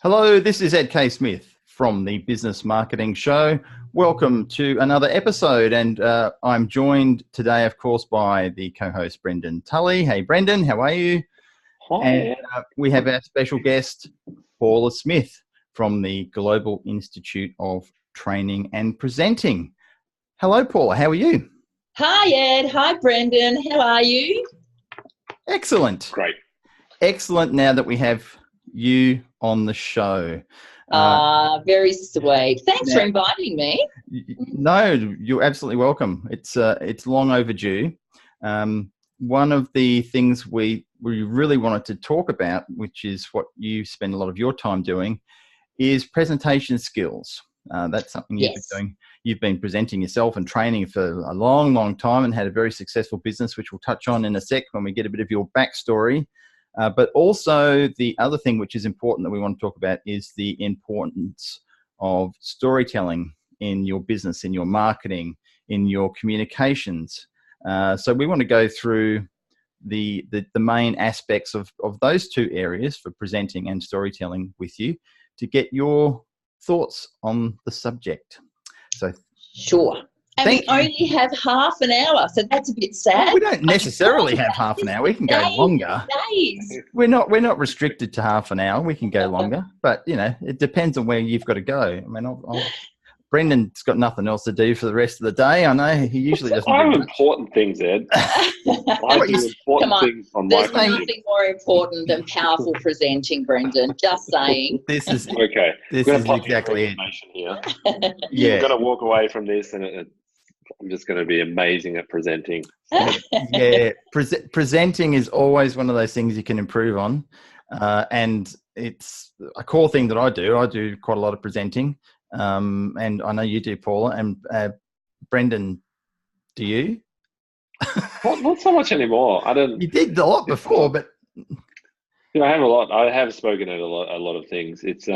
Hello, this is Keay-Smith from the Business Marketing Show. Welcome to another episode, and I'm joined today, of course, by the co-host Brendan Tully. Hey, Brendan, how are you? Hi. And we have our special guest, Paula Smith from the Global Institute of Training and Presenting. Hello, Paula. How are you? Hi, Ed. Hi, Brendan. How are you? Excellent. Great. Excellent now that we have you on the show. Very sweet. Thanks for inviting me. No, you're absolutely welcome. It's long overdue. One of the things we really wanted to talk about, which is what you spend a lot of your time doing, is presentation skills. That's something you've been doing. You've been presenting yourself and training for a long, long time and had a very successful business, which we'll touch on in a sec when we get a bit of your backstory. But also the other thing which is important that we want to talk about is the importance of storytelling in your business, in your marketing, in your communications. So we want to go through the main aspects of those two areas for presenting and storytelling with you to get your thoughts on the subject. So sure. And we only have half an hour, so that's a bit sad. Well, we don't necessarily have half an hour. We can go longer. We're not restricted to half an hour. We can go longer, but it depends on where you've got to go. I mean, Brendan's got nothing else to do for the rest of the day. I know he usually doesn't. I have important things, Ed. I do important things on my computer. There's nothing more important than powerful presenting, Brendan. Just saying. This is okay. This is exactly it. Here. Yeah. I'm going to walk away from this, and I'm just going to be amazing at presenting. Yeah, presenting is always one of those things you can improve on, and it's a core thing that I do. I do quite a lot of presenting. And I know you do, Paula, and Brendan, do you? Not so much anymore. I don't. You did a lot before, but I have a lot. I have spoken at a lot of things. It's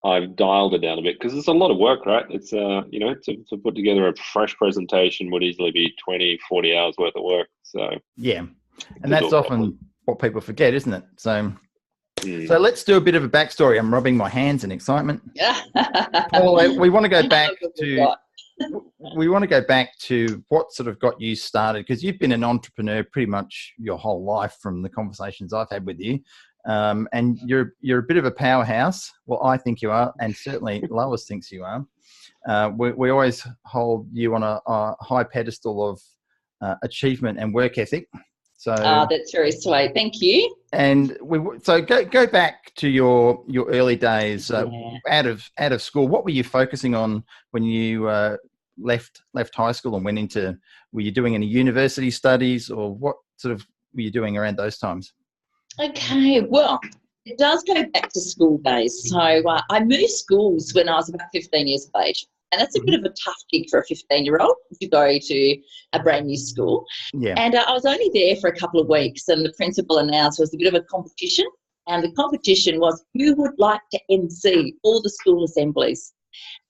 I've dialed it down a bit because it's a lot of work, right? It's to put together a fresh presentation would easily be 20, 40 hours worth of work. So yeah, and that's often what people forget, isn't it? So let's do a bit of a backstory. I'm rubbing my hands in excitement. Paul, we want to go back to what sort of got you started, because you've been an entrepreneur pretty much your whole life from the conversations I've had with you. And you're a bit of a powerhouse. Well, I think you are, and certainly Lois thinks you are. We always hold you on a high pedestal of achievement and work ethic. So that's very sweet. Thank you. And go back to your early days out of school. What were you focusing on when you left high school and went into? Were you doing any university studies, or what sort of were you doing around those times? Okay, well, it does go back to school days. So I moved schools when I was about 15 years of age. And that's a bit of a tough gig for a 15-year-old to go to a brand new school. Yeah. And I was only there for a couple of weeks, and the principal announced it was a bit of a competition. And the competition was who would like to MC all the school assemblies.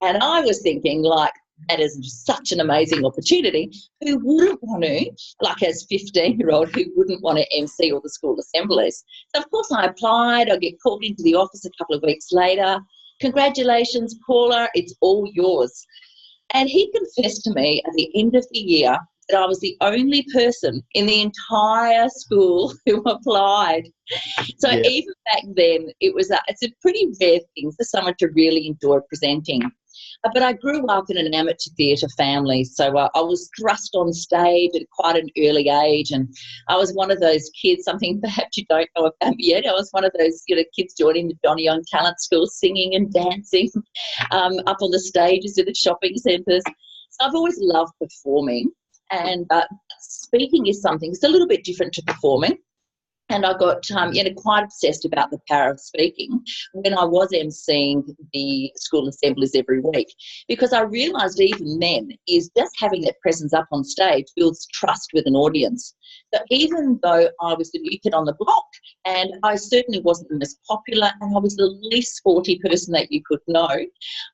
And I was thinking, that is such an amazing opportunity. Who wouldn't want to, as 15-year-old, who wouldn't want to MC all the school assemblies? So, of course, I applied. I get called into the office a couple of weeks later. Congratulations, Paula, it's all yours. And he confessed to me at the end of the year that I was the only person in the entire school who applied. So even back then, it's a pretty rare thing for someone to really enjoy presenting. But I grew up in an amateur theatre family, so I was thrust on stage at quite an early age, and I was one of those kids, something perhaps you don't know about me yet, I was one of those kids joining the Johnny Young Talent School, singing and dancing up on the stages in the shopping centres. So I've always loved performing, and speaking is something, it's a little bit different to performing. And I got quite obsessed about the power of speaking when I was emceeing the school assemblies every week, because I realised even then is just having that presence up on stage builds trust with an audience. So even though I was the new kid on the block, and I certainly wasn't the most popular, and I was the least sporty person that you could know,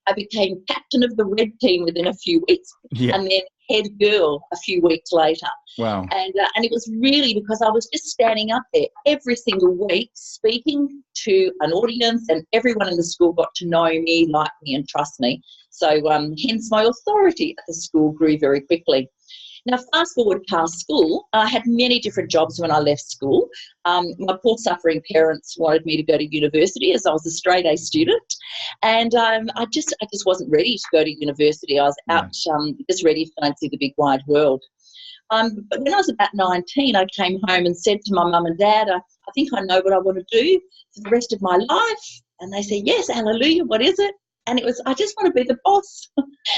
I became captain of the red team within a few weeks, and then head girl a few weeks later. Wow. And it was really because I was just standing up there every single week speaking to an audience, and everyone in the school got to know me, like me, and trust me. So hence my authority at the school grew very quickly. Now, fast forward past school, I had many different jobs when I left school. My poor suffering parents wanted me to go to university, as I was a straight A student, and I just wasn't ready to go to university. I was out just ready to go and see the big wide world. But when I was about 19, I came home and said to my mum and dad, I think I know what I want to do for the rest of my life. And they said, yes, hallelujah, what is it? And it was, I just want to be the boss.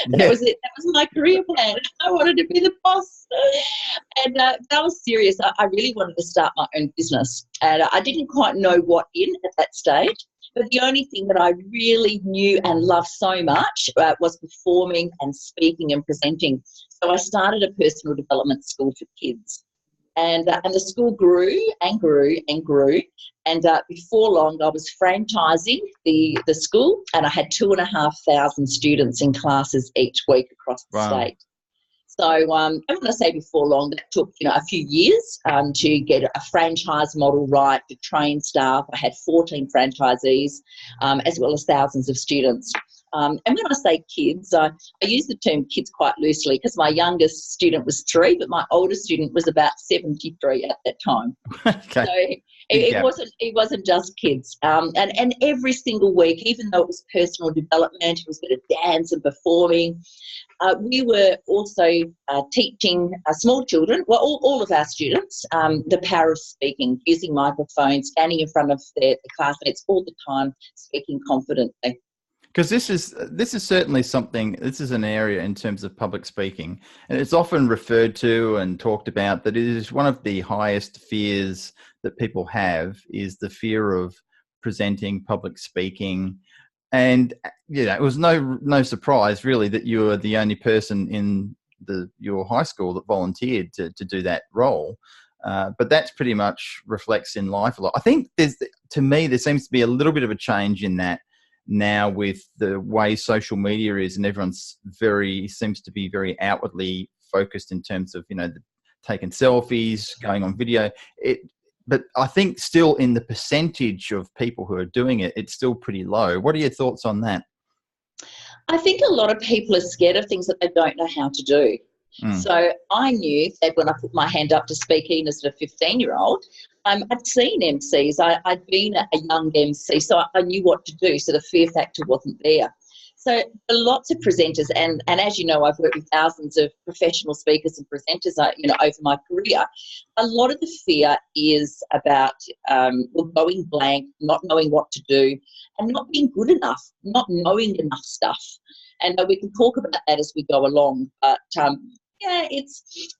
That was it. That was my career plan. I wanted to be the boss. And that was serious. I really wanted to start my own business. And I didn't quite know what in at that stage. But the only thing that I really knew and loved so much was performing and speaking and presenting. So I started a personal development school for kids. And the school grew and grew and grew. And before long, I was franchising the school, and I had 2,500 students in classes each week across the state. So and when I say before long, that took a few years to get a franchise model right, to train staff. I had 14 franchisees, as well as thousands of students. And when I say kids, I use the term kids quite loosely, because my youngest student was 3, but my oldest student was about 73 at that time. Okay. So it wasn't just kids. And every single week, even though it was personal development, it was a bit of dance and performing, we were also teaching small children, well, all of our students, the power of speaking, using microphones, standing in front of their classmates all the time, speaking confidently. Because this is certainly something, this is an area in terms of public speaking, and it's often referred to and talked about that it is one of the highest fears that people have, is the fear of presenting, public speaking. And it was no surprise really that you were the only person in your high school that volunteered to do that role. But that's pretty much reflects in life a lot. I think to me there seems to be a little bit of a change in that now, with the way social media is, and everyone seems to be very outwardly focused in terms of taking selfies, going on video. But I think still in the percentage of people who are doing it, it's still pretty low. What are your thoughts on that? I think a lot of people are scared of things that they don't know how to do. So I knew that when I put my hand up to speak, even as a 15-year-old, I'd seen MCs. I'd been a young MC, so I knew what to do. So the fear factor wasn't there. So lots of presenters, and as you know, I've worked with thousands of professional speakers and presenters, over my career. A lot of the fear is about going blank, not knowing what to do, and not being good enough, not knowing enough stuff. And we can talk about that as we go along, but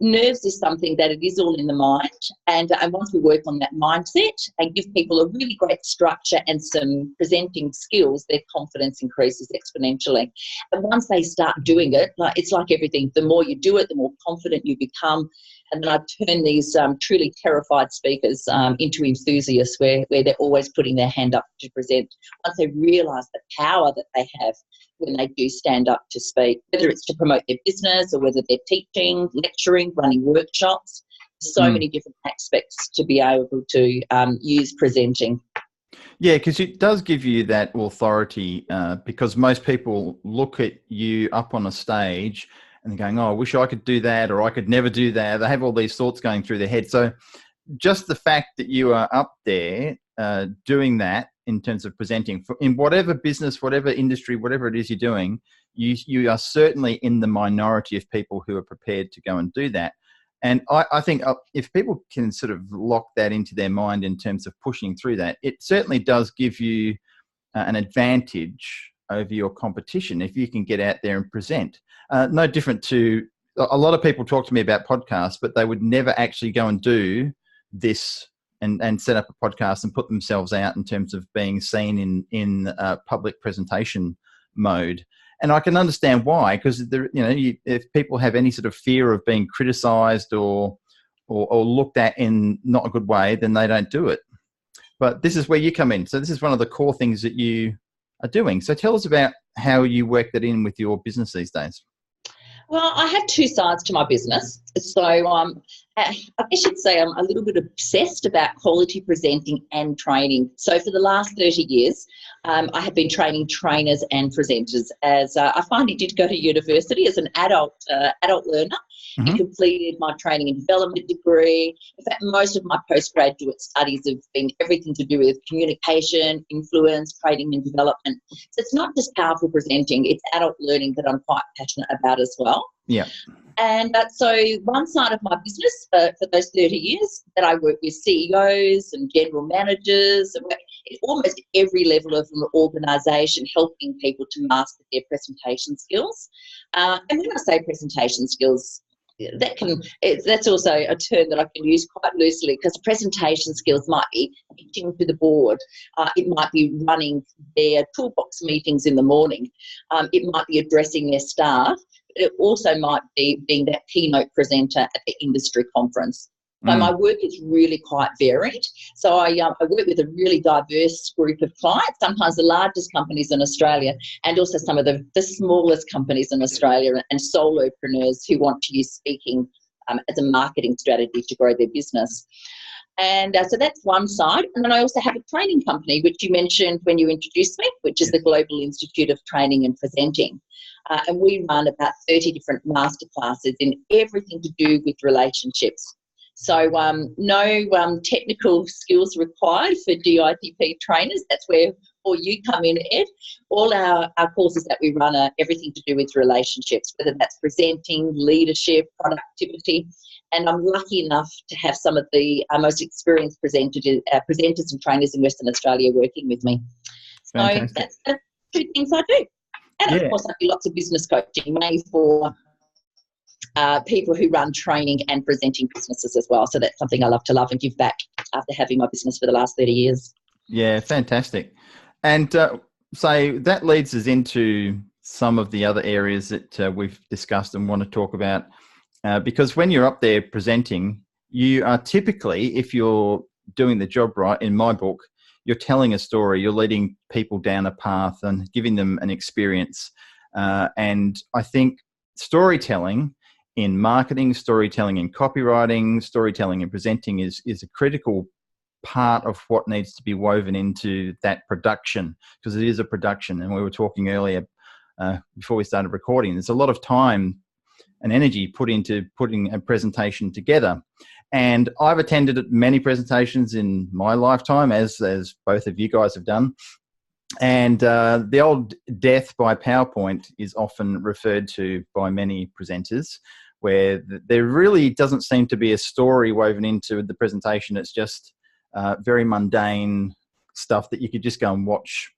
nerves is something that it is all in the mind, and once we work on that mindset and give people a really great structure and some presenting skills, their confidence increases exponentially. And once they start doing it, it's like everything, the more you do it, the more confident you become. And then I turn these truly terrified speakers into enthusiasts, where they're always putting their hand up to present, once they realise the power that they have when they do stand up to speak, whether it's to promote their business or whether they're teaching, lecturing, running workshops. So many different aspects to be able to use presenting. Yeah, because it does give you that authority, because most people look at you up on a stage and they're going, oh, I wish I could do that, or I could never do that. They have all these thoughts going through their head. So just the fact that you are up there doing that in terms of presenting in whatever business, whatever industry, whatever it is you're doing, you are certainly in the minority of people who are prepared to go and do that. And I think if people can sort of lock that into their mind in terms of pushing through that, it certainly does give you an advantage over your competition if you can get out there and present. No different to a lot of people talk to me about podcasts, but they would never actually go and do this and set up a podcast and put themselves out in terms of being seen in public presentation mode. And I can understand why, because if people have any sort of fear of being criticised or looked at in not a good way, then they don't do it. But this is where you come in. So this is one of the core things that you are doing. So tell us about how you work that in with your business these days. Well, I have two sides to my business. So I guess you'd say I'm a little bit obsessed about quality presenting and training. So for the last 30 years, I have been training trainers and presenters, as I finally did go to university as an adult learner and completed my training and development degree. In fact, most of my postgraduate studies have been everything to do with communication, influence, training and development. So it's not just powerful presenting, it's adult learning that I'm quite passionate about as well. Yeah. And so one side of my business for those 30 years that I work with CEOs and general managers, at almost every level of an organisation, helping people to master their presentation skills. And when I say presentation skills, that's also a term that I can use quite loosely, because presentation skills might be pitching to the board, it might be running their toolbox meetings in the morning, it might be addressing their staff, but it also might be being that keynote presenter at the industry conference. So my work is really quite varied. So I work with a really diverse group of clients, sometimes the largest companies in Australia and also some of the smallest companies in Australia, and solopreneurs who want to use speaking as a marketing strategy to grow their business. And so that's one side. And then I also have a training company, which you mentioned when you introduced me, which is the Global Institute of Training and Presenting. And we run about 30 different masterclasses in everything to do with relationships. So no technical skills required for DITP trainers. That's where all you come in, Ed. All our courses that we run are everything to do with relationships, whether that's presenting, leadership, productivity. And I'm lucky enough to have some of the most experienced presenters and trainers in Western Australia working with me. So Fantastic. that's the two things I do. And of course I do lots of business coaching, mainly for people who run training and presenting businesses as well. So that's something I love and give back after having my business for the last 30 years. Yeah, fantastic. And so that leads us into some of the other areas that we've discussed and want to talk about, because when you're up there presenting, you are typically, if you're doing the job right, in my book, you're telling a story, you're leading people down a path and giving them an experience. And I think storytelling in marketing, storytelling in copywriting, storytelling in presenting is a critical part of what needs to be woven into that production, because it is a production. And we were talking earlier before we started recording, there's a lot of time and energy put into putting a presentation together. And I've attended many presentations in my lifetime, as both of you guys have done. And the old death by PowerPoint is often referred to by many presenters, where there really doesn't seem to be a story woven into the presentation. It's just very mundane stuff that you could just go and watch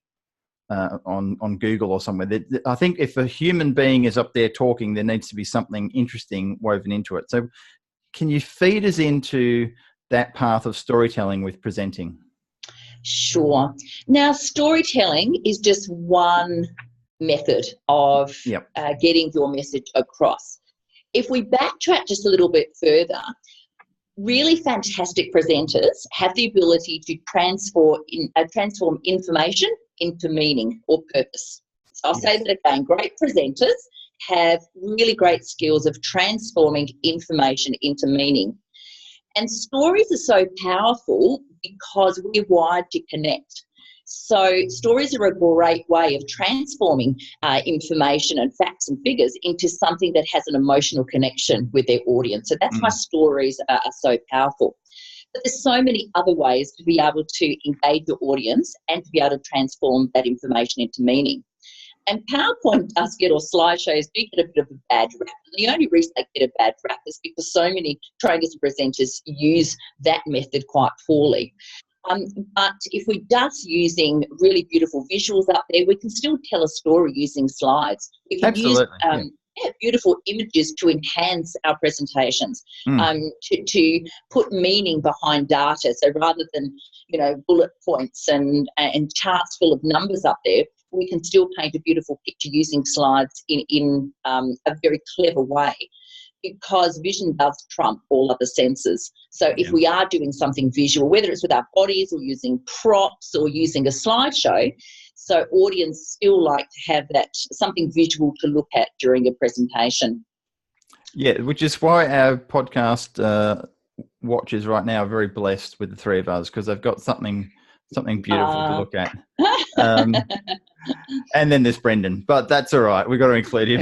on Google or somewhere. I think if a human being is up there talking, there needs to be something interesting woven into it. So can you feed us into that path of storytelling with presenting? Sure. Now, storytelling is just one method of getting your message across. If we backtrack just a little bit further, really fantastic presenters have the ability to transform information into meaning or purpose. So I'll say that again. Great presenters have really great skills of transforming information into meaning. And stories are so powerful because we're wired to connect. So stories are a great way of transforming information and facts and figures into something that has an emotional connection with their audience. So that's why stories are so powerful. But there's so many other ways to be able to engage your audience and to be able to transform that information into meaning. And PowerPoint does get, or slideshows do get a bit of a bad rap. And the only reason they get a bad rap is because so many trainers and presenters use that method quite poorly. But if we're just using really beautiful visuals up there, we can still tell a story using slides. We can use beautiful images to enhance our presentations, to put meaning behind data. So rather than, bullet points and charts full of numbers up there, we can still paint a beautiful picture using slides in a very clever way, because vision does trump all other senses. So if we are doing something visual, whether it's with our bodies or using props or using a slideshow, so audience still like to have that something visual to look at during a presentation. Yeah, which is why our podcast watchers right now are very blessed with the three of us, because they've got something beautiful to look at. And then there's Brendan, but that's all right. We've got to include him.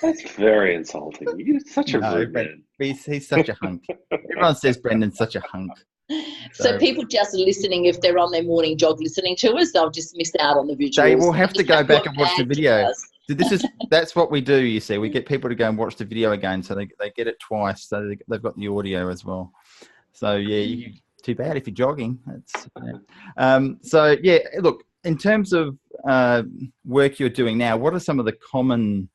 That's very insulting. You're such a rude man. He's such a hunk. Everyone says Brendan's such a hunk. So people just listening, if they're on their morning jog listening to us, they'll just miss out on the visuals. They will have to go back and watch the video. So that's what we do, you see. We get people to go and watch the video again, so they get it twice, so they've got the audio as well. So, yeah, too bad if you're jogging. So, yeah, look, in terms of work you're doing now, what are some of the common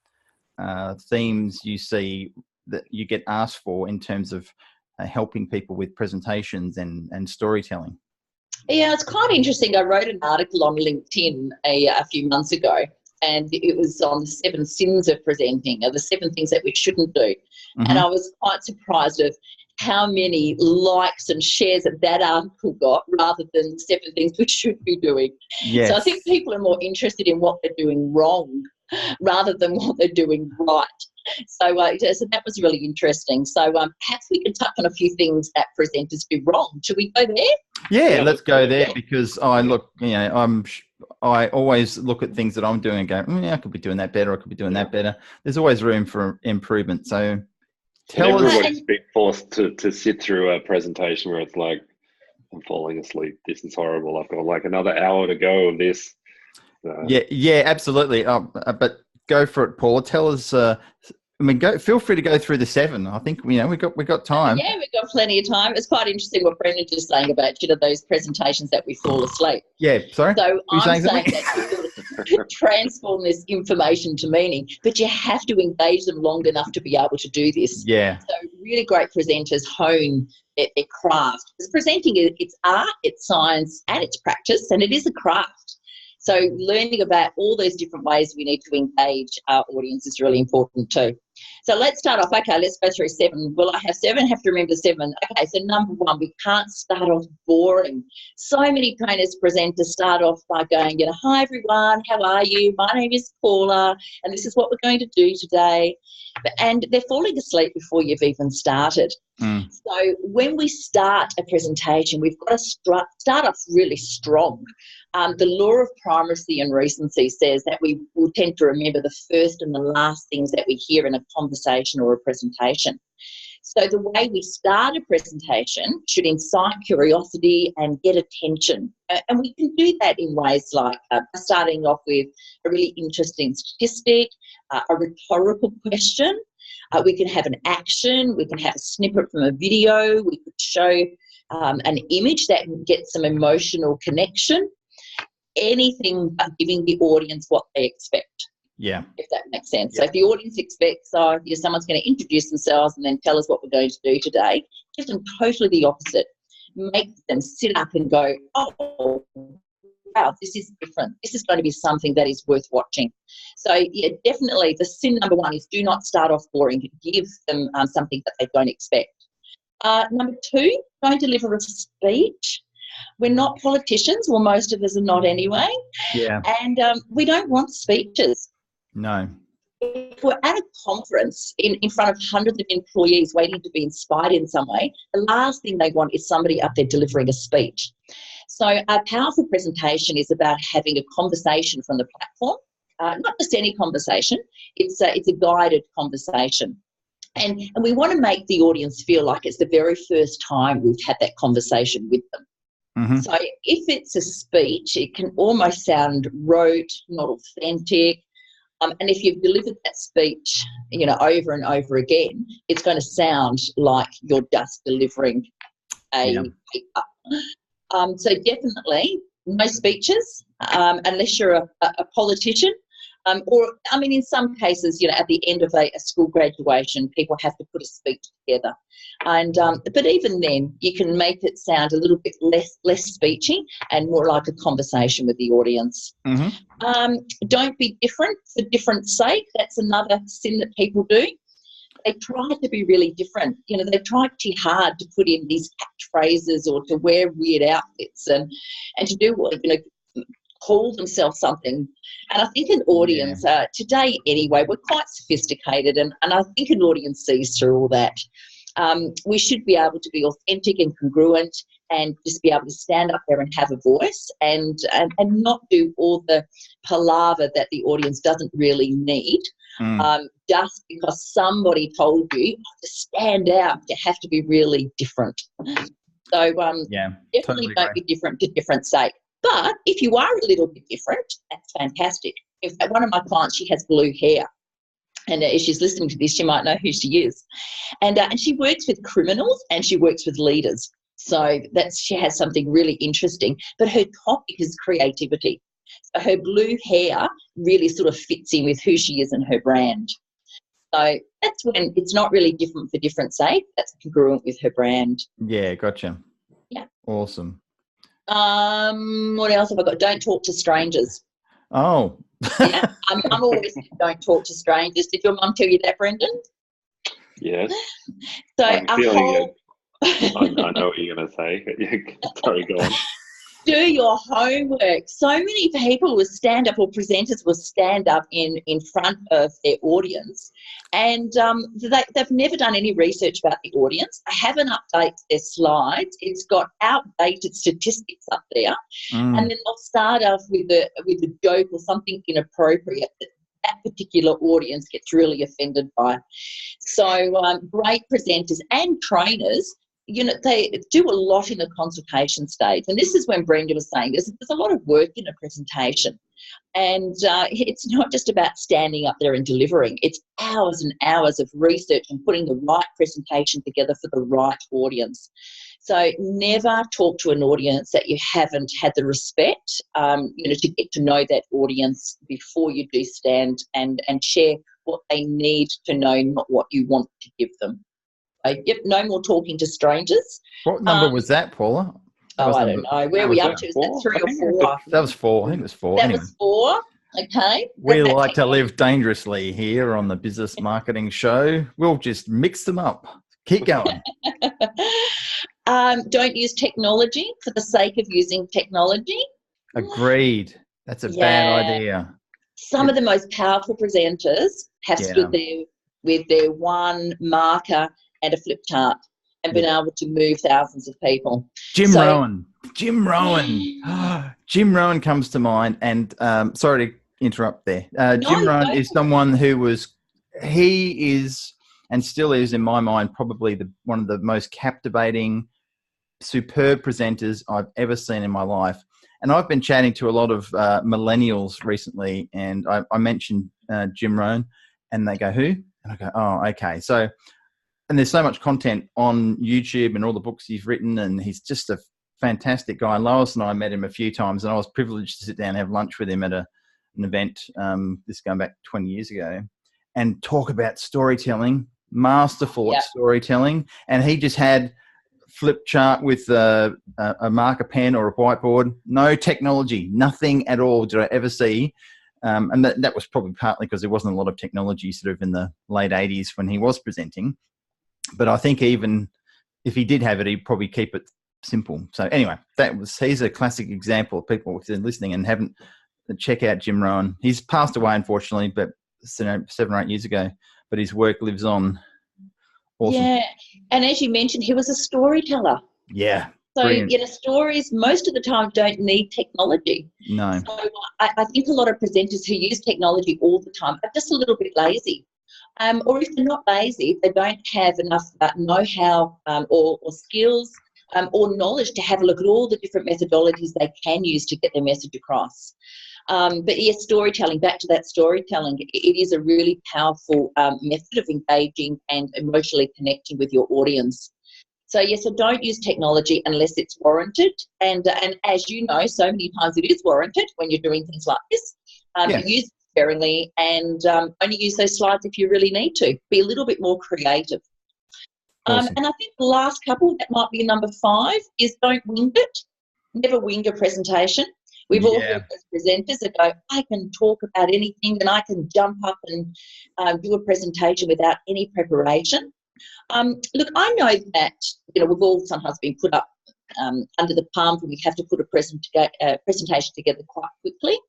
themes you see that you get asked for in terms of helping people with presentations and storytelling? Yeah, it's quite interesting. I wrote an article on LinkedIn a few months ago, and it was on the 7 sins of presenting, or the 7 things that we shouldn't do. Mm-hmm. And I was quite surprised of how many likes and shares that article got, rather than the 7 things we should be doing. Yes. So I think people are more interested in what they're doing wrong rather than what they're doing right. So that was really interesting. So perhaps we can touch on a few things that presenters do wrong. Should we go there? Yeah, let's go there, because I always look at things that I'm doing and go, I could be doing that better. I could be doing that better. There's always room for improvement. So everybody's been forced to sit through a presentation where it's like, I'm falling asleep. This is horrible. I've got like another hour to go of this. Yeah, absolutely. But go for it, Paula. Tell us. Feel free to go through the 7. I think we got time. Yeah, we've got plenty of time. It's quite interesting what Brendan's just saying about those presentations that we fall asleep. Yeah, sorry. So I'm saying that you transform this information to meaning, but you have to engage them long enough to be able to do this. Yeah. So really great presenters hone their craft. Because presenting, it's art, it's science, and it's practice, and it is a craft. So learning about all those different ways we need to engage our audience is really important too. So let's start off. Okay, let's go through 7. Well, I have 7, have to remember 7. Okay, so number 1, we can't start off boring. So many trainers, presenters start off by going, hi everyone, how are you? My name is Paula, and this is what we're going to do today. And they're falling asleep before you've even started. So when we start a presentation, we've got to start off really strong. The law of primacy and recency says that we will tend to remember the first and the last things that we hear in a conversation or a presentation. So the way we start a presentation should incite curiosity and get attention. And we can do that in ways like starting off with a really interesting statistic, a rhetorical question. We can have an action. We can have a snippet from a video. We could show an image that gets some emotional connection. Anything but giving the audience what they expect. Yeah. If that makes sense. Yeah. So if the audience expects someone's going to introduce themselves and then tell us what we're going to do today, give them totally the opposite. Make them sit up and go, oh, wow, this is different. This is going to be something that is worth watching. So, yeah, definitely the sin number 1 is do not start off boring. Give them something that they don't expect. Number 2, don't deliver a speech. We're not politicians. Well, most of us are not anyway. Yeah. And we don't want speeches. No. If we're at a conference in front of hundreds of employees waiting to be inspired in some way, the last thing they want is somebody up there delivering a speech. So a powerful presentation is about having a conversation from the platform, not just any conversation. It's a guided conversation. And we want to make the audience feel like it's the very first time we've had that conversation with them. Mm-hmm. So if it's a speech, it can almost sound rote, not authentic. And if you've delivered that speech, over and over again, it's going to sound like you're just delivering a paper. So definitely no speeches unless you're a politician. In some cases, at the end of a school graduation, people have to put a speech together. But even then, you can make it sound a little bit less speechy and more like a conversation with the audience. Mm-hmm. Don't be different for different's sake. That's another sin that people do. They try to be really different. They try too hard to put in these catchphrases or to wear weird outfits and to do call themselves something. And I think an audience, today anyway, we're quite sophisticated, and I think an audience sees through all that. We should be able to be authentic and congruent and just be able to stand up there and have a voice and not do all the palaver that the audience doesn't really need. Just because somebody told you to stand out, you have to be really different. So definitely totally don't be different to different sake. But if you are a little bit different, that's fantastic. In fact, one of my clients, she has blue hair. And if she's listening to this, she might know who she is. And she works with criminals and she works with leaders. So she has something really interesting. But her topic is creativity. So her blue hair really sort of fits in with who she is and her brand. So that's when it's not really different for different sake. That's congruent with her brand. Yeah, gotcha. Yeah. Awesome. What else have I got? Don't talk to strangers. Oh. Yeah, I'm always don't talk to strangers. Did your mum tell you that, Brendan? Yes. So I know what you're going to say. Sorry, go on. Do your homework. So many people with stand-up or presenters will stand up in front of their audience, and they've never done any research about the audience. They haven't updated their slides. It's got outdated statistics up there, and then they'll start off with a joke or something inappropriate that particular audience gets really offended by. So great presenters and trainers, they do a lot in the consultation stage. And this is when Brenda was saying there's a lot of work in a presentation. And it's not just about standing up there and delivering. It's hours and hours of research and putting the right presentation together for the right audience. So never talk to an audience that you haven't had the respect, to get to know that audience before you do stand and share what they need to know, not what you want to give them. Yep, no more talking to strangers. What number was that, Paula? I don't know. Where are we up to? Is that 3 or 4? That was 4. I think it was 4. That was 4. Okay. We like to live dangerously here on the Business Marketing Show. We'll just mix them up. Keep going. Don't use technology for the sake of using technology. Agreed. That's a bad idea. Some of the most powerful presenters have stood there with their one marker and a flip chart and been able to move thousands of people. Jim Rohn. Jim Rohn comes to mind. And sorry to interrupt there. Jim Rohn is someone who he is and still is, in my mind, probably one of the most captivating, superb presenters I've ever seen in my life. And I've been chatting to a lot of millennials recently, and I mentioned Jim Rohn, and they go, who? And I go, oh, okay. So, and there's so much content on YouTube and all the books he's written, and he's just a fantastic guy. Lois and I met him a few times, and I was privileged to sit down and have lunch with him at an event, this going back 20 years ago, and talk about storytelling, masterful at storytelling. And he just had flip chart with a marker pen or a whiteboard, no technology, nothing at all did I ever see. And that was probably partly because there wasn't a lot of technology sort of in the late 80s when he was presenting. But I think even if he did have it, he'd probably keep it simple. So anyway, he's a classic example of people if they're listening and haven't, check out Jim Rohn. He's passed away, unfortunately, but 7 or 8 years ago, but his work lives on. Awesome. Yeah, and as you mentioned, he was a storyteller. Yeah. So, brilliant. Stories most of the time don't need technology. No. So I think a lot of presenters who use technology all the time are just a little bit lazy. Or if they're not lazy, if they don't have enough know-how or skills or knowledge to have a look at all the different methodologies they can use to get their message across. But yes, storytelling, back to that storytelling, it is a really powerful method of engaging and emotionally connecting with your audience. So yes, so don't use technology unless it's warranted. And as you know, so many times it is warranted when you're doing things like this. Use it sparingly and only use those slides if you really need to. Be a little bit more creative. Awesome. And I think the last couple, that might be number 5, is don't wing it. Never wing a presentation. We've all heard those presenters that go, I can talk about anything and I can jump up and do a presentation without any preparation. Look, I know that, we've all sometimes been put up under the pump, and we have to put a presentation together quite quickly.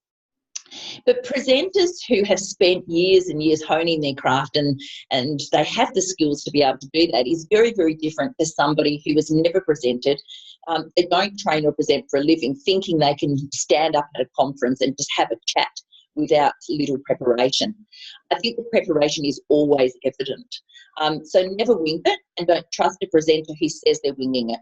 But presenters who have spent years and years honing their craft and they have the skills to be able to do that is very, very different to somebody who has never presented. They don't train or present for a living, thinking they can stand up at a conference and just have a chat without little preparation. I think the preparation is always evident. So never wing it, and don't trust a presenter who says they're winging it.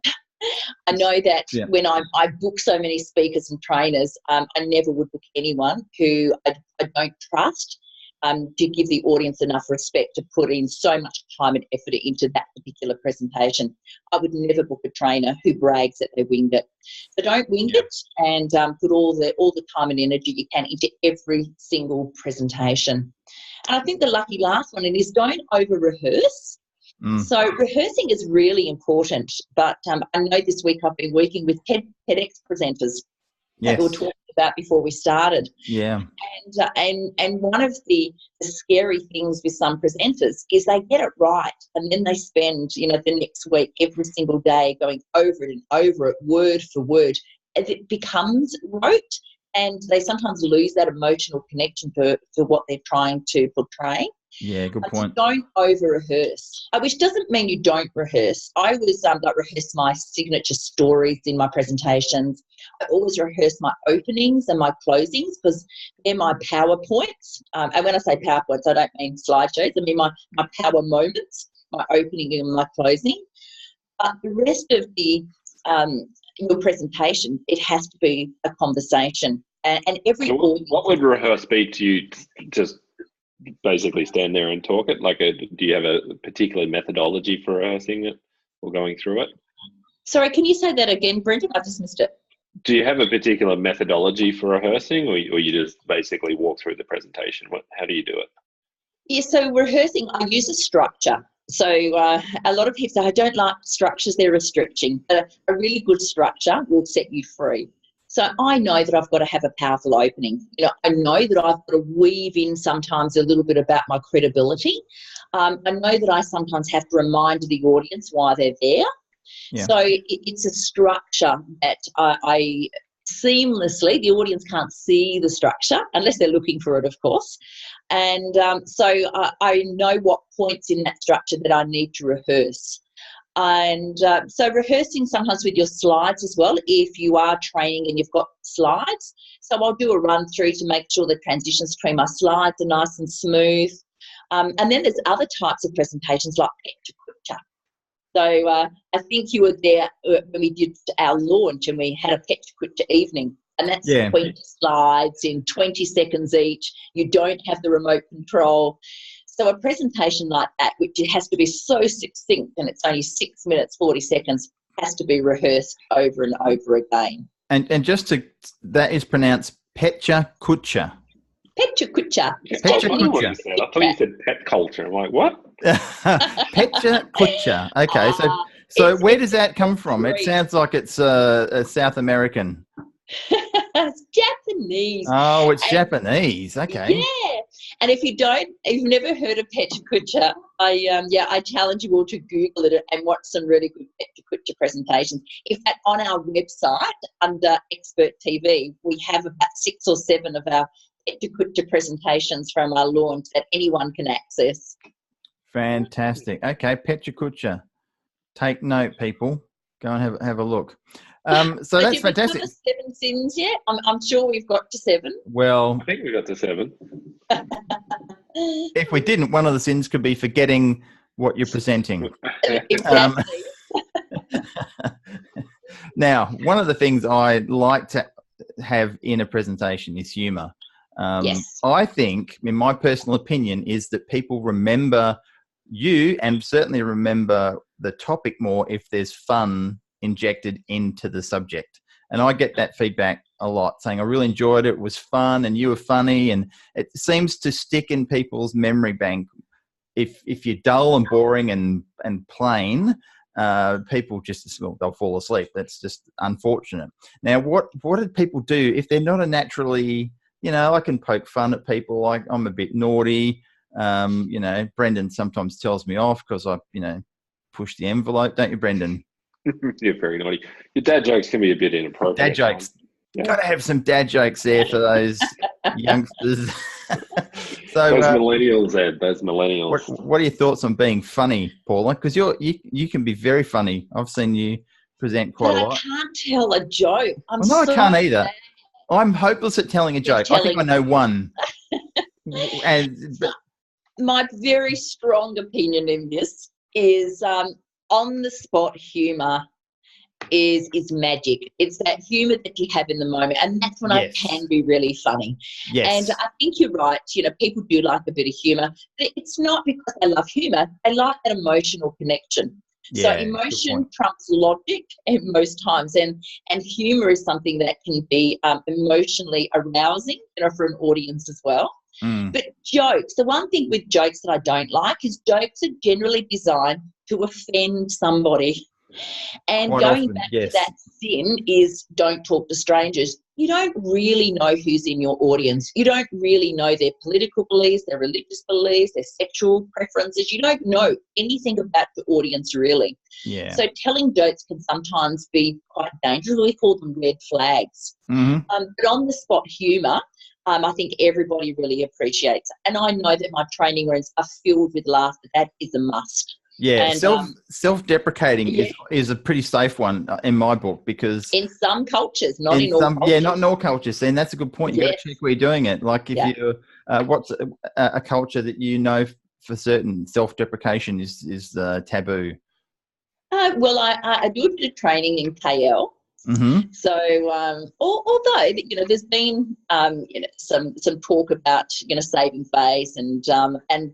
I know that when I book so many speakers and trainers, I never would book anyone who I don't trust, to give the audience enough respect to put in so much time and effort into that particular presentation. I would never book a trainer who brags that they winged it. So don't wing it, and put all the time and energy you can into every single presentation. And I think the lucky last one is don't over-rehearse. So rehearsing is really important, but I know this week I've been working with TEDx presenters that we were talking about before we started. Yeah. And one of the scary things with some presenters is they get it right, and then they spend, the next week every single day going over it and over it, word for word, as it becomes rote, and they sometimes lose that emotional connection to what they're trying to portray. Yeah, good point. So don't over-rehearse, which doesn't mean you don't rehearse. I always rehearse my signature stories in my presentations. I always rehearse my openings and my closings because they're my PowerPoints. And when I say PowerPoints, I don't mean slideshows. I mean my power moments, my opening and my closing. But the rest of your presentation, it has to be a conversation. And every what would rehearse be to you? Just basically stand there and talk it? Do you have a particular methodology for rehearsing it or going through it? Sorry, can you say that again, Brendan? I just missed it. Do you have a particular methodology for rehearsing, or you just basically walk through the presentation? How do you do it? Yeah, so rehearsing, I use a structure. So a lot of people say, I don't like structures, they're restricting. But a really good structure will set you free. So I know that I've got to have a powerful opening. I know that I've got to weave in sometimes a little bit about my credibility. I know that I sometimes have to remind the audience why they're there. Yeah. So it's a structure that I seamlessly, the audience can't see the structure unless they're looking for it, of course. And so I know what points in that structure that I need to rehearse. And so rehearsing sometimes with your slides as well, if you are training and you've got slides. So I'll do a run through to make sure the transitions between my slides are nice and smooth. And then there's other types of presentations like picture. So I think you were there when we did our launch and we had a picture evening. And that's 20 slides in 20 seconds each. You don't have the remote control. So a presentation like that, which it has to be so succinct and it's only 6 minutes, 40 seconds, has to be rehearsed over and over again. And just that is pronounced Petcha Kutcha. Petcha Kutcha. Petcha Kutcha. I thought you said pet culture. I'm like, what? Petcha Kutcha. Okay, so where does that come from? Great. It sounds like it's a South American. It's Japanese. Oh, it's Japanese. Okay. Yeah. And if you've never heard of Petcha Kutcha, I challenge you all to Google it and watch some really good Petcha Kutcha presentations. In fact, on our website under Expert TV, we have about 6 or 7 of our Petcha Kutcha presentations from our launch that anyone can access. Fantastic. Okay, Petcha Kutcha. Take note, people. Go and have a look. So that's fantastic. Have 7 sins yet? I'm sure we've got to 7. Well, I think we got to 7. If we didn't, one of the sins could be forgetting what you're presenting. Exactly. Now, one of the things I like to have in a presentation is humour. Yes. I think, in my personal opinion, is that people remember you and certainly remember the topic more if there's fun injected into the subject. And I get that feedback a lot, saying I really enjoyed it, it was fun and you were funny, and it seems to stick in people's memory bank. If you're dull and boring and plain, people just, they'll fall asleep. That's just unfortunate. Now, what do people do if they're not a naturally, I can poke fun at people, I'm a bit naughty, Brendan sometimes tells me off because I, push the envelope, don't you, Brendan? You're very naughty. Your dad jokes can be a bit inappropriate. Dad jokes. Yeah. Got to have some dad jokes there for those youngsters. So, those millennials, Ed. Those millennials. What are your thoughts on being funny, Paula? Because you can be very funny. I've seen you present quite a lot. I can't tell a joke. I can't either. Bad. I'm hopeless at telling a joke. I think I know one. My very strong opinion in this is on the spot humour is magic. It's that humour that you have in the moment, and that's when I can be really funny. Yes. And I think you're right. People do like a bit of humour. It's not because they love humour. They like that emotional connection. So emotion trumps logic most times, and humour is something that can be emotionally arousing, for an audience as well. But jokes, the one thing with jokes that I don't like is jokes are generally designed to offend somebody. And quite going often, back to that sin is don't talk to strangers. You don't really know who's in your audience. You don't really know their political beliefs, their religious beliefs, their sexual preferences. You don't know anything about the audience really. Yeah. So telling jokes can sometimes be quite dangerous. We call them red flags. Mm-hmm. But on the spot humour, I think everybody really appreciates. And I know that my training rooms are filled with laughter. That is a must. Yeah, and self-deprecating is a pretty safe one in my book, because in some cultures, not in all cultures. Yeah, not in all cultures. And that's a good point. You got to check where you're doing it. Like if you, what's a culture that for certain self-deprecation is taboo? Well, I do a bit of training in KL. Mm-hmm. So, although there's been some talk about saving face,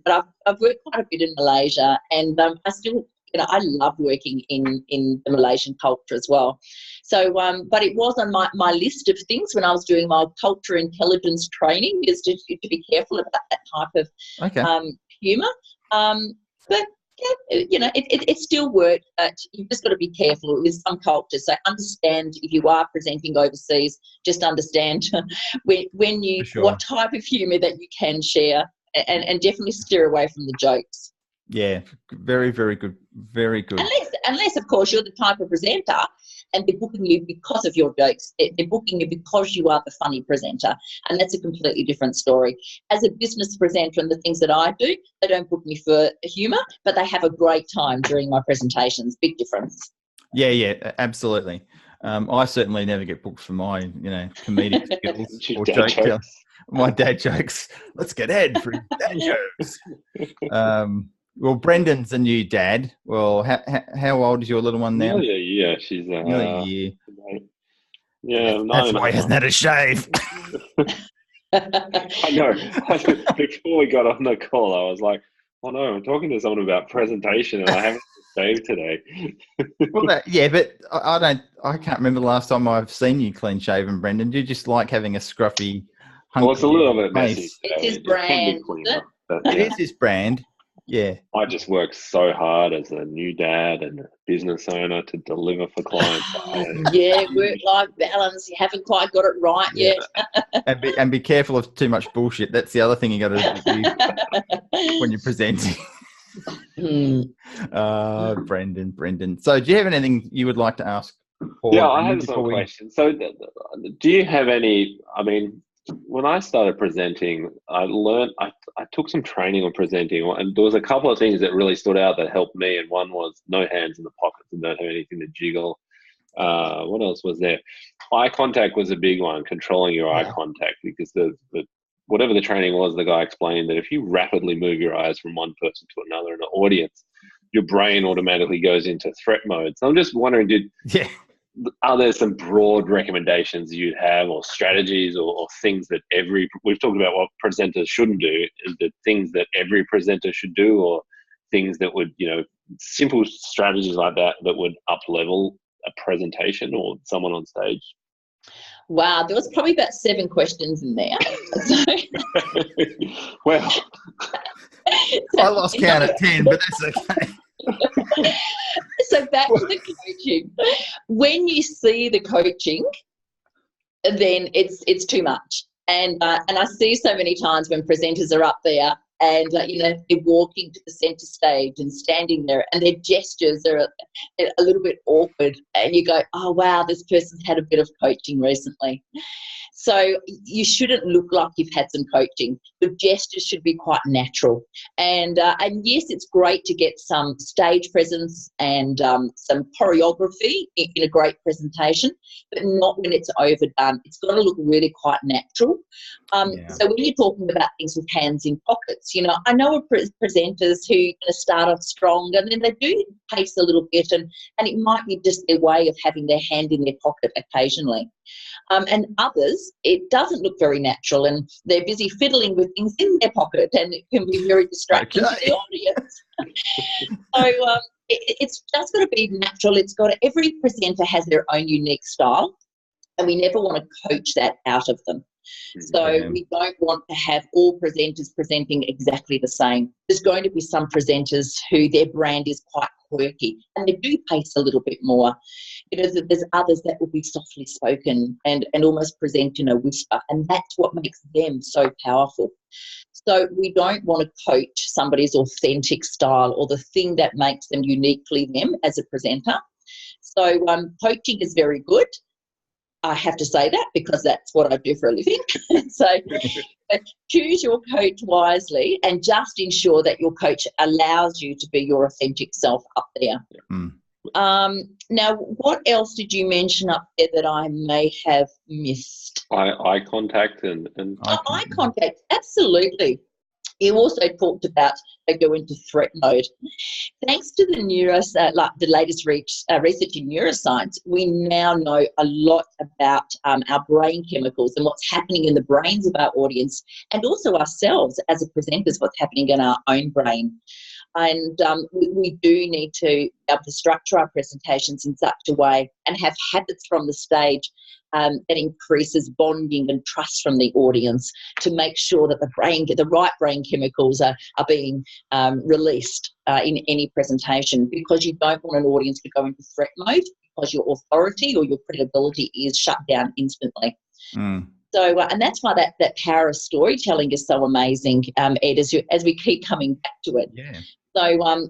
but I've worked quite a bit in Malaysia, and I still I love working in the Malaysian culture as well. So, but it was on my list of things when I was doing my culture intelligence training, is to be careful about that type of humour. But it still works, but you've just got to be careful with some cultures. So understand, if you are presenting overseas, just understand what type of humour that you can share, and definitely steer away from the jokes. Yeah, very, very good. Very good. Unless, of course, you're the type of presenter and they're booking you because of your jokes. They're booking you because you are the funny presenter, and that's a completely different story. As a business presenter and the things that I do, they don't book me for humour, but they have a great time during my presentations. Big difference. Yeah, absolutely. I certainly never get booked for my, comedic skills or joke jokes. My dad jokes. Let's get Ed for his dad jokes. Well, Brendan's the new dad. Well, how old is your little one now? Nearly a year. She's nearly a year. Yeah, that's why he hasn't had a shave. I know. Before we got on the call, I was like, "Oh no, I'm talking to someone about presentation, and I haven't shaved today." Well, but I can't remember the last time I've seen you clean shaven, Brendan. Do you just like having a scruffy? Well, it's a little bit messy. It's his brand. It is his brand. Yeah. I just work so hard as a new dad and a business owner to deliver for clients. Work-life balance. You haven't quite got it right yet. And be careful of too much bullshit. That's the other thing you got to do when you're presenting. Brendan. So do you have anything you would like to ask Paul? Yeah, I have some questions. So do you have any, when I started presenting, I took some training on presenting, and there was a couple of things that really stood out that helped me. And one was no hands in the pockets and don't have anything to jiggle. What else was there? Eye contact was a big one, controlling your eye contact, because the whatever the training was, the guy explained that if you rapidly move your eyes from one person to another in an audience, your brain automatically goes into threat mode. So I'm just wondering, are there some broad recommendations you'd have, or strategies, or things that we've talked about what presenters shouldn't do, is there things that every presenter should do, or things that would, simple strategies like that would up-level a presentation or someone on stage? Wow, there was probably about 7 questions in there. Well, I lost count at 10, but that's okay. So back to the coaching. When you see the coaching, then it's too much. And I see so many times when presenters are up there and they're walking to the centre stage and standing there, and their gestures are a little bit awkward, and you go, oh wow, this person's had a bit of coaching recently. So you shouldn't look like you've had some coaching. The gestures should be quite natural. And yes, it's great to get some stage presence and some choreography in a great presentation, but not when it's overdone. It's got to look really quite natural. So when you're talking about things with hands in pockets, I know of presenters who start off strong and then they do pace a little bit, and it might be just their way of having their hand in their pocket occasionally. And others, it doesn't look very natural, and they're busy fiddling with things in their pocket, and it can be very distracting to the audience. So it's just got to be natural. Every presenter has their own unique style, and we never want to coach that out of them. So we don't want to have all presenters presenting exactly the same. There's going to be some presenters who their brand is quite quirky and they do pace a little bit more. There's others that will be softly spoken and almost present in a whisper, and that's what makes them so powerful. So we don't want to coach somebody's authentic style or the thing that makes them uniquely them as a presenter. So coaching is very good. I have to say that because that's what I do for a living. So choose your coach wisely and just ensure that your coach allows you to be your authentic self up there. Now, what else did you mention up there that I may have missed? Eye contact and eye contact, absolutely. You also talked about they go into threat mode. Thanks to the latest research in neuroscience, we now know a lot about our brain chemicals and what's happening in the brains of our audience, and also ourselves as a presenters, what's happening in our own brain. And we do need to be able to structure our presentations in such a way and have habits from the stage that increases bonding and trust from the audience to make sure that the right brain chemicals are being released in any presentation, because you don't want an audience to go into threat mode because your authority or your credibility is shut down instantly. So, and that's why that power of storytelling is so amazing, Ed, as we keep coming back to it. Yeah. So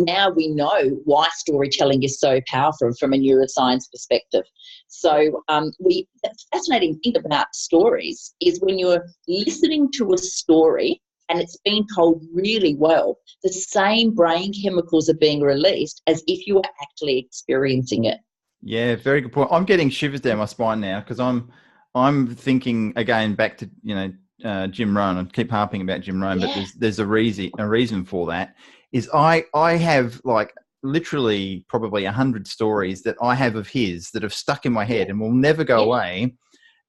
now we know why storytelling is so powerful from a neuroscience perspective. So the fascinating thing about stories is when you're listening to a story and it's being told really well, the same brain chemicals are being released as if you were actually experiencing it. Yeah, very good point. I'm getting shivers down my spine now because I'm thinking again back to Jim Rohn. I keep harping about Jim Rohn, but there's a reason for that. Is I have like literally probably 100 stories that I have of his that have stuck in my head and will never go away.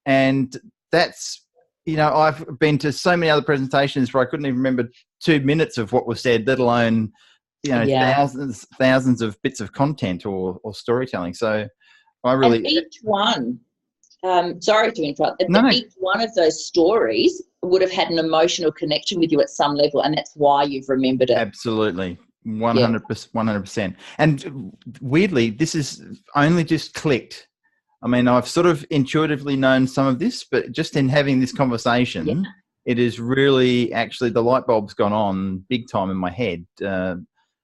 And that's I've been to so many other presentations where I couldn't even remember 2 minutes of what was said, let alone thousands of bits of content or storytelling. So I really each one. Sorry to interrupt. Each one of those stories would have had an emotional connection with you at some level, and that's why you've remembered it. Absolutely, 100%. And weirdly, this is only just clicked. I mean, I've sort of intuitively known some of this, but just in having this conversation, it is really actually the light bulb's gone on big time in my head.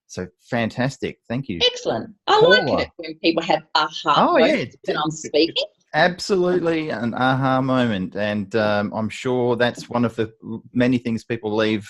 So fantastic. Thank you. Excellent. I like it when people have aha moments when I'm speaking. Absolutely an aha moment. And I'm sure that's one of the many things people leave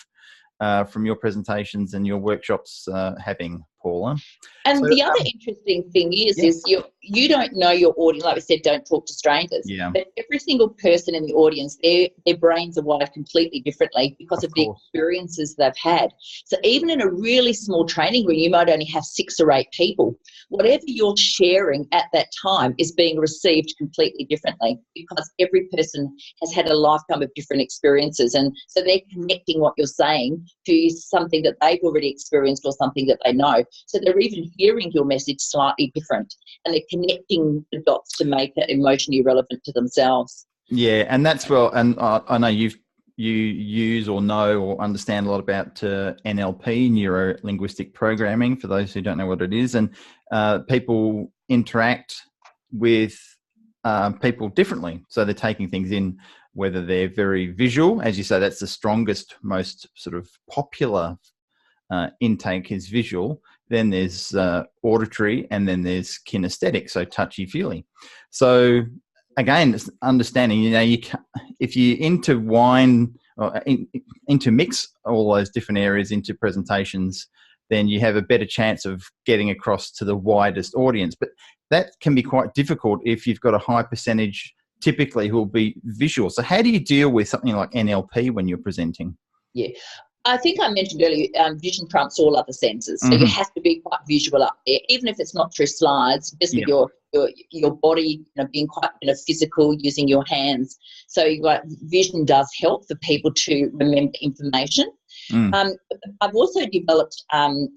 from your presentations and your workshops having, Paula. And the other interesting thing is you don't know your audience. Like we said, don't talk to strangers. Yeah. But every single person in the audience, their brains are wired completely differently because of the experiences they've had. So even in a really small training room, you might only have 6 or 8 people. Whatever you're sharing at that time is being received completely differently because every person has had a lifetime of different experiences. And so they're connecting what you're saying to something that they've already experienced or something that they know. So they're even hearing your message slightly different, and they're connecting the dots to make it emotionally relevant to themselves. Yeah, and that's and I know you use or know or understand a lot about NLP, neuro-linguistic programming, for those who don't know what it is, and people interact with people differently. So they're taking things in, whether they're very visual, as you say, that's the strongest, most sort of popular intake is visual. Then there's auditory, and then there's kinesthetic, so touchy-feely. So again, it's understanding, if you intertwine or intermix all those different areas into presentations, then you have a better chance of getting across to the widest audience. But that can be quite difficult if you've got a high percentage typically who will be visual. So how do you deal with something like NLP when you're presenting? Yeah. I think I mentioned earlier, vision trumps all other senses. So you have to be quite visual up there, even if it's not through slides, just with your body, being quite physical, using your hands. So vision does help for people to remember information. I've also developed,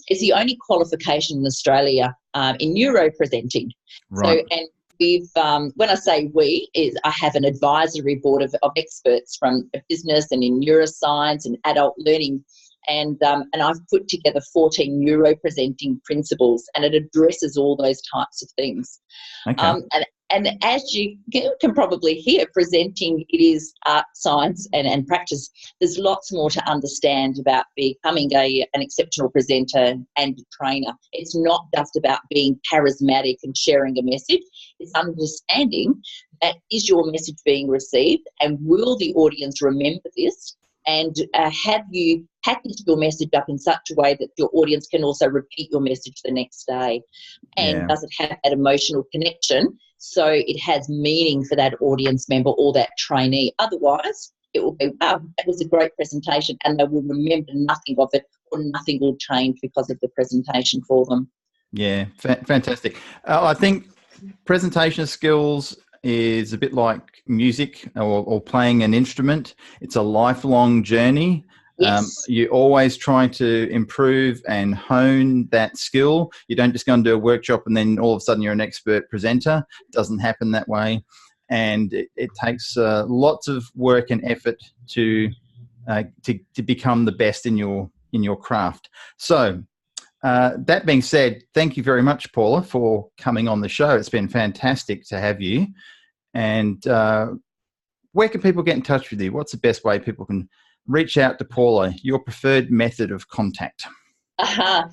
it's the only qualification in Australia in neuro presenting. Right. So, and we've, when I say we, I have an advisory board of experts from business and in neuroscience and adult learning, and I've put together 14 neuro presenting principles, and it addresses all those types of things. Okay. And as you can probably hear, presenting, it is art, science, and practice. There's lots more to understand about becoming an exceptional presenter and trainer. It's not just about being charismatic and sharing a message. It's understanding that, is your message being received, and will the audience remember this? And have you packaged your message up in such a way that your audience can also repeat your message the next day? And does it have that emotional connection so it has meaning for that audience member or that trainee? Otherwise, it will be, wow, that was a great presentation, and they will remember nothing of it, or nothing will change because of the presentation for them. Yeah, fantastic. I think presentation skills is a bit like music or playing an instrument. It's a lifelong journey. Yes. You're always trying to improve and hone that skill. You don't just go and do a workshop and then all of a sudden you're an expert presenter. It doesn't happen that way. And it takes lots of work and effort to become the best in your craft. So that being said, thank you very much, Paula, for coming on the show. It's been fantastic to have you. And where can people get in touch with you? What's the best way people can reach out to Paula, your preferred method of contact? My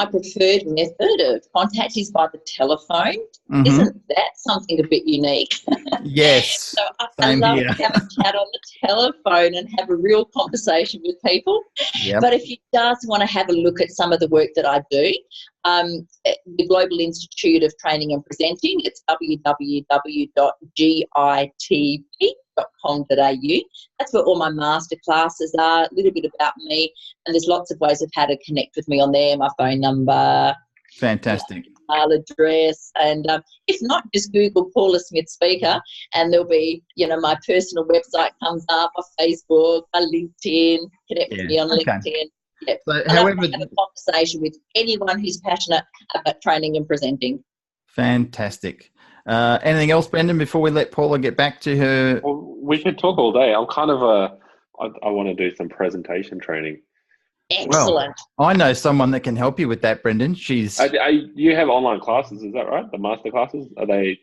preferred method of contact is by the telephone. Isn't that something a bit unique? Yes. So I love to have a chat on the telephone and have a real conversation with people. Yep. But if you just want to have a look at some of the work that I do, the Global Institute of Training and Presenting, it's www.gitp.com.au. That's where all my master classes are, a little bit about me, and there's lots of ways of how to connect with me on there, my phone number. Fantastic. Email address, and if not, just Google Paula Smith Speaker, and there'll be, my personal website comes up, my Facebook, my LinkedIn. Connect with me on LinkedIn. Yeah. So, I love to have a conversation with anyone who's passionate about training and presenting. Fantastic. Anything else, Brendan, before we let Paula get back to her? Well, we could talk all day. I'm kind of I want to do some presentation training. Excellent. Well, I know someone that can help you with that, Brendan. She's. You have online classes, is that right? The master classes, are they?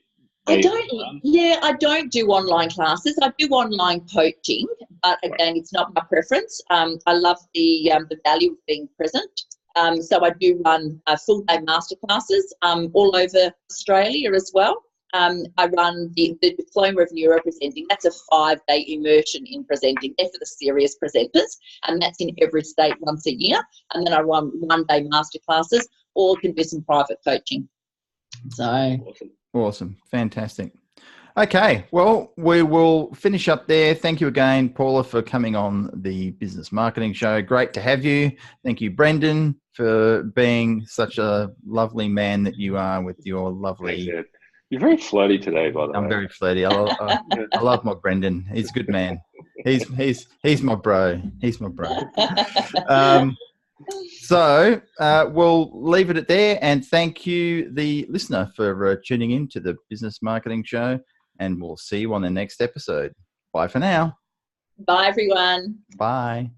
I don't do online classes. I do online coaching, but again, it's not my preference. I love the value of being present. So I do run full-day master classes all over Australia as well. I run the Diploma of Neuro Presenting. That's a 5-day immersion in presenting. They're for the serious presenters, and that's in every state once a year. And then I run 1-day master classes, or can do some private coaching. So Awesome. Fantastic. Okay, well, we will finish up there. Thank you again, Paula, for coming on the Business Marketing Show. Great to have you. Thank you, Brendan, for being such a lovely man that you are with your lovely... You're very flirty today, by the way. I'm very flirty. I love my Brendan. He's a good man. He's my bro. He's my bro. So we'll leave it at there, and thank you, the listener, for tuning in to the Business Marketing Show, and we'll see you on the next episode. Bye for now. Bye, everyone. Bye.